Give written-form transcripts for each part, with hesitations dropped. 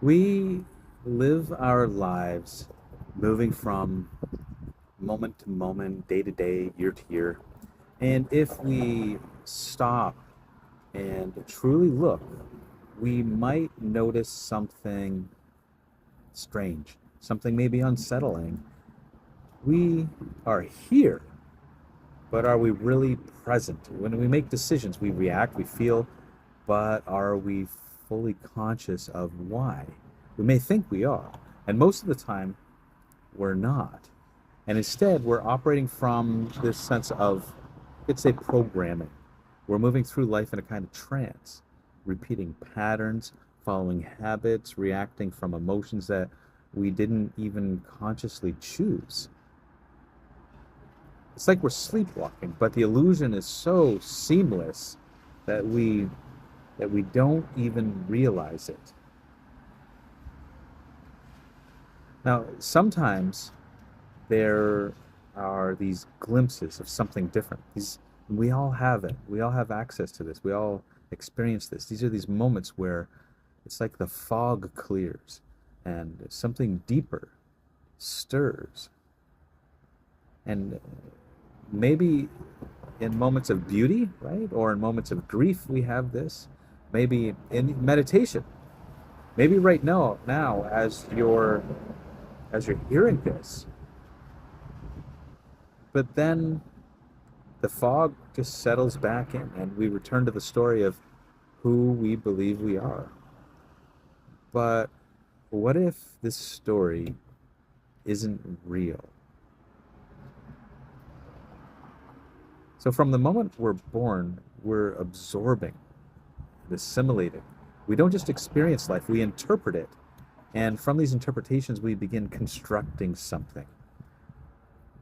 We live our lives moving from moment to moment, day to day, year to year. And if we stop and truly look, we might notice something strange, something maybe unsettling. We are here, but are we really present? When we make decisions, we react, we feel, but are we fully conscious of why? We may think we are, and most of the time, we're not. And instead, we're operating from this sense of, let's say, programming. We're moving through life in a kind of trance, repeating patterns, following habits, reacting from emotions that we didn't even consciously choose. It's like we're sleepwalking, but the illusion is so seamless that we don't even realize it. Now, sometimes there are these glimpses of something different. These we all have it. We all have access to this. We all experience this. These are these moments where it's like the fog clears and something deeper stirs. And maybe in moments of beauty, right? Or in moments of grief we have this. Maybe in meditation. Maybe right now as you're hearing this, but then the fog just settles back in and we return to the story of who we believe we are. But what if this story isn't real? So from the moment we're born, we're absorbing and assimilating. We don't just experience life, we interpret it. And from these interpretations, we begin constructing something.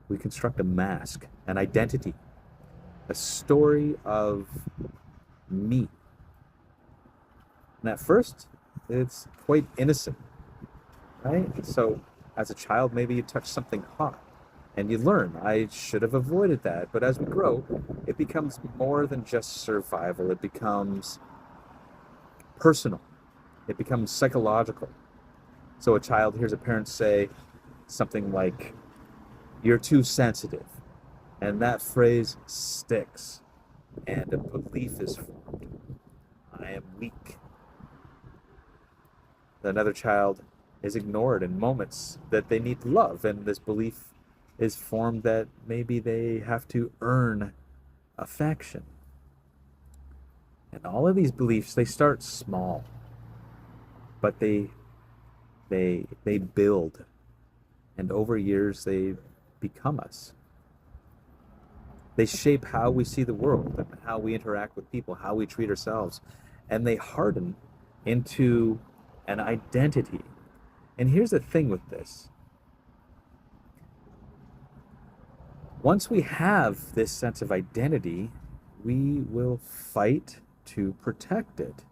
We construct a mask, an identity, a story of me. And at first, it's quite innocent, right? So as a child, maybe you touch something hot and you learn, I should have avoided that. But as we grow, it becomes more than just survival. It becomes personal. It becomes psychological. So a child hears a parent say something like, "You're too sensitive." And that phrase sticks. And a belief is formed. I am weak. Another child is ignored in moments that they need love, and this belief is formed that maybe they have to earn affection. And all of these beliefs, they start small, but they build, and over years they become us. They shape how we see the world and how we interact with people, how we treat ourselves, and they harden into an identity. And here's the thing with this. Once we have this sense of identity, we will fight to protect it,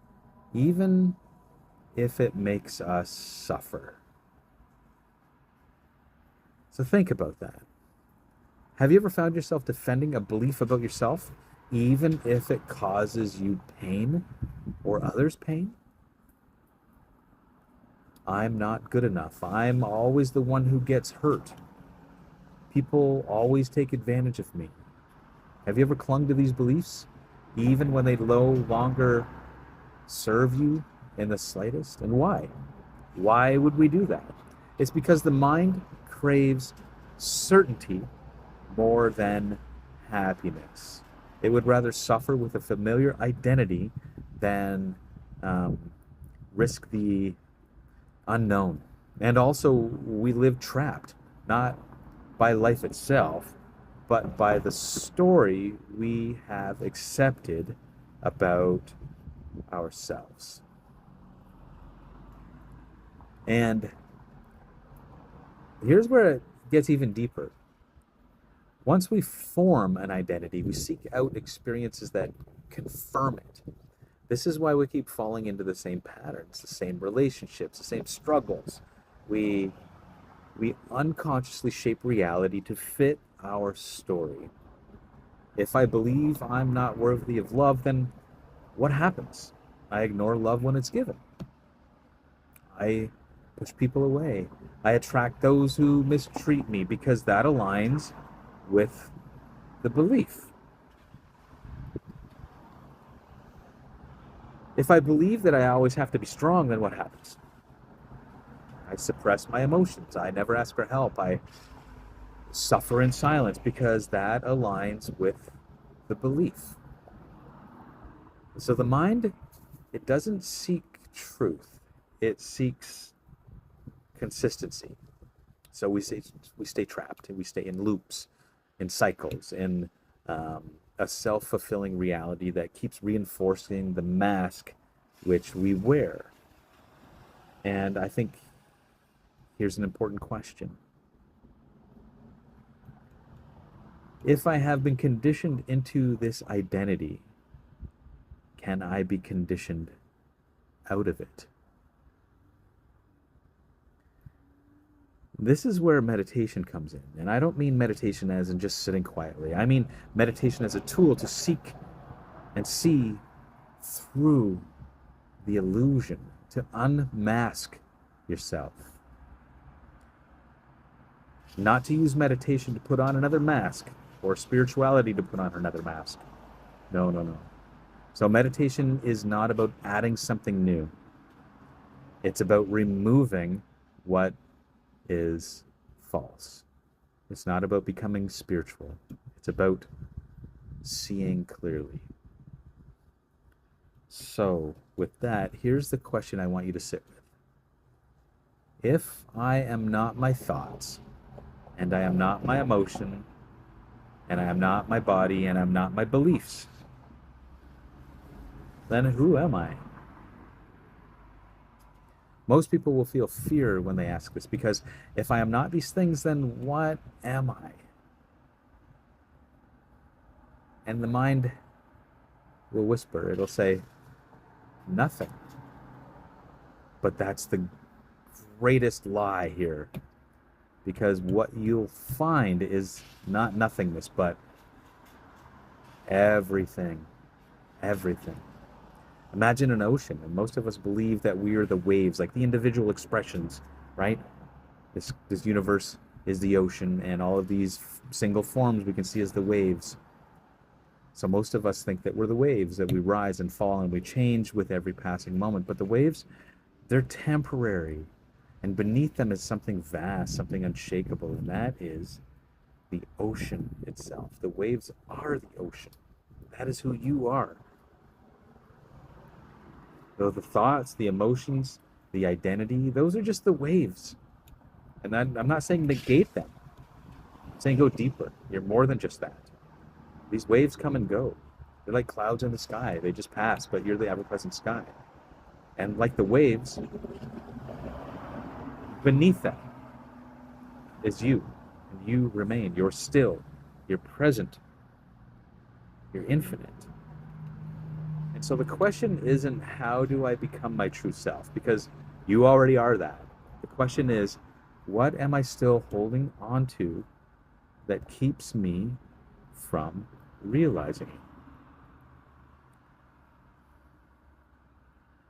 even if it makes us suffer. So think about that. Have you ever found yourself defending a belief about yourself, even if it causes you pain or others pain? I'm not good enough. I'm always the one who gets hurt. People always take advantage of me. Have you ever clung to these beliefs, even when they no longer serve you in the slightest? And why? Why would we do that? It's because the mind craves certainty more than happiness. It would rather suffer with a familiar identity than risk the unknown. And also, we live trapped, not by life itself, but by the story we have accepted about ourselves. And here's where it gets even deeper. Once we form an identity, we seek out experiences that confirm it. This is why we keep falling into the same patterns, the same relationships, the same struggles. We we unconsciously shape reality to fit our story. If I believe I'm not worthy of love, then what happens? I ignore love when it's given. I push people away. I attract those who mistreat me because that aligns with the belief. If I believe that I always have to be strong, then what happens? I suppress my emotions. I never ask for help. I suffer in silence because that aligns with the belief. So the mind, it doesn't seek truth. It seeks consistency. So we stay trapped and we stay in loops, in cycles, in a self-fulfilling reality that keeps reinforcing the mask which we wear. And I think here's an important question. If I have been conditioned into this identity, can I be conditioned out of it? This is where meditation comes in. And I don't mean meditation as in just sitting quietly. I mean meditation as a tool to seek and see through the illusion, to unmask yourself. Not to use meditation to put on another mask or spirituality to put on another mask. No, no, no. So meditation is not about adding something new. It's about removing what is false. It's not about becoming spiritual. It's about seeing clearly. So, with that, here's the question I want you to sit with. If I am not my thoughts, and I am not my emotion, and I am not my body, and I'm not my beliefs, then who am I? Most people will feel fear when they ask this, because if I am not these things, then what am I? And the mind will whisper, it'll say, nothing. But that's the greatest lie here, because what you'll find is not nothingness, but everything. Everything. Imagine an ocean, and most of us believe that we are the waves, like the individual expressions, right? This universe is the ocean, and all of these single forms we can see as the waves. So most of us think that we're the waves, that we rise and fall and we change with every passing moment. But the waves, they're temporary. And beneath them is something vast, something unshakable, and that is the ocean itself. The waves are the ocean. That is who you are. Though the thoughts, the emotions, the identity, those are just the waves. And I'm not saying negate them. I'm saying go deeper. You're more than just that. These waves come and go. They're like clouds in the sky. They just pass, but you're the ever-present sky. And like the waves, beneath them is you. And you remain. You're still. You're present. You're infinite. And so the question isn't how do I become my true self? Because you already are that. The question is, what am I still holding on to that keeps me from realizing it?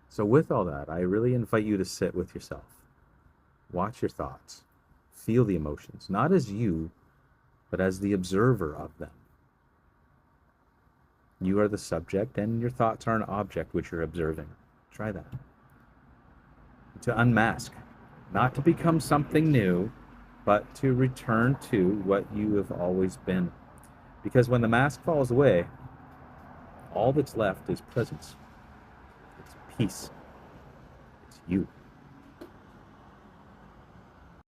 So with all that, I really invite you to sit with yourself. Watch your thoughts. Feel the emotions, not as you, but as the observer of them. You are the subject, and your thoughts are an object which you're observing. Try that. To unmask, not to become something new, but to return to what you have always been. Because when the mask falls away, all that's left is presence. It's peace. It's you.